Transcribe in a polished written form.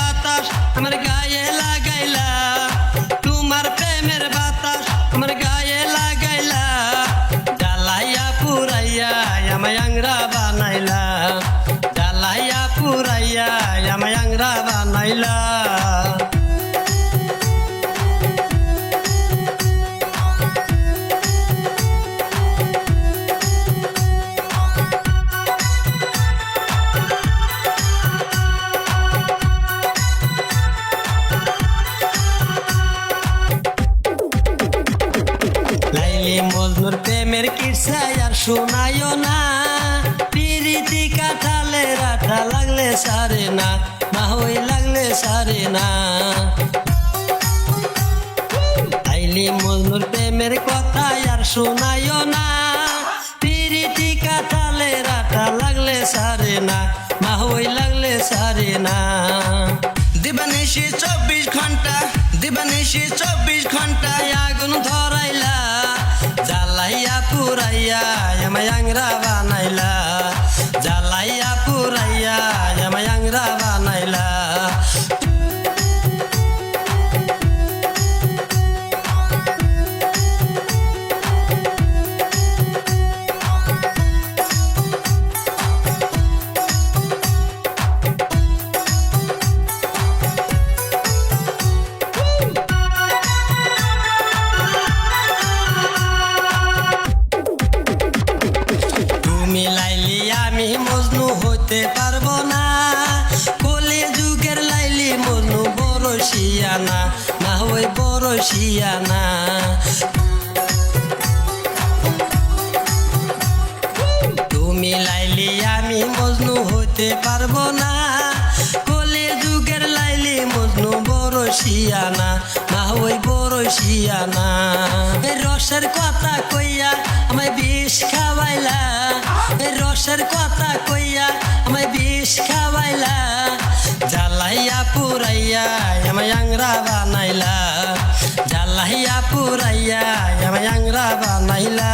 বাতাস আমার গায়ে লাগাইলা, তোমার প্রেমের বাতাস আমার গায়ে লাগাইলা, জ্বালাইয়া পুরাইয়া আমায় আংরা বানাইলা, জ্বালাইয়া পুরাইয়া আমায় আংরা বানাইলা। লাইলি মজনুর প্রেমের কিসা আর শোনায়ও না, পিরিতি কাটালে রাঠা লাগলে সারে না, না হই লাগলে সারে না। লাইলি মজনুর প্রেমের কথা আর শোনায়ও না, পিরিতি কাটালে রাঠা লাগলে সারে না, না হই লাগলে সারে না। দিবানিশি 24 ঘন্টা, দিবানিশি 24 ঘন্টা আগুন ধরাইলা, জ্বালাইয়া পুরাইয়া আমায় আংরা বানাইলা, জ্বালাইয়া পুরাইয়া আমায় আংরা বানাইলা। তুমি লাইলি আমি মজনু হইতে পারবো না, কলি যুগের লাইলি মজনু বড় শিয়ানা, না হই বড় শিয়ানা। তুমি লাইলি আমি মজনু হইতে পারবো না, কলি যুগের লাইলি মজনু বড় শিয়ানা, না হই বড় শিয়ানা। রসের কথা কইয়া আমায় বিষ খাওয়াইলা, রসের কথা কইয়া আমায় বিষ খাওয়াইলা, জ্বালাইয়া পুরাইয়া আমায় আংরা বানাইলা, জ্বালাইয়া পুরাইয়া আমায় আংরা বানাইলা।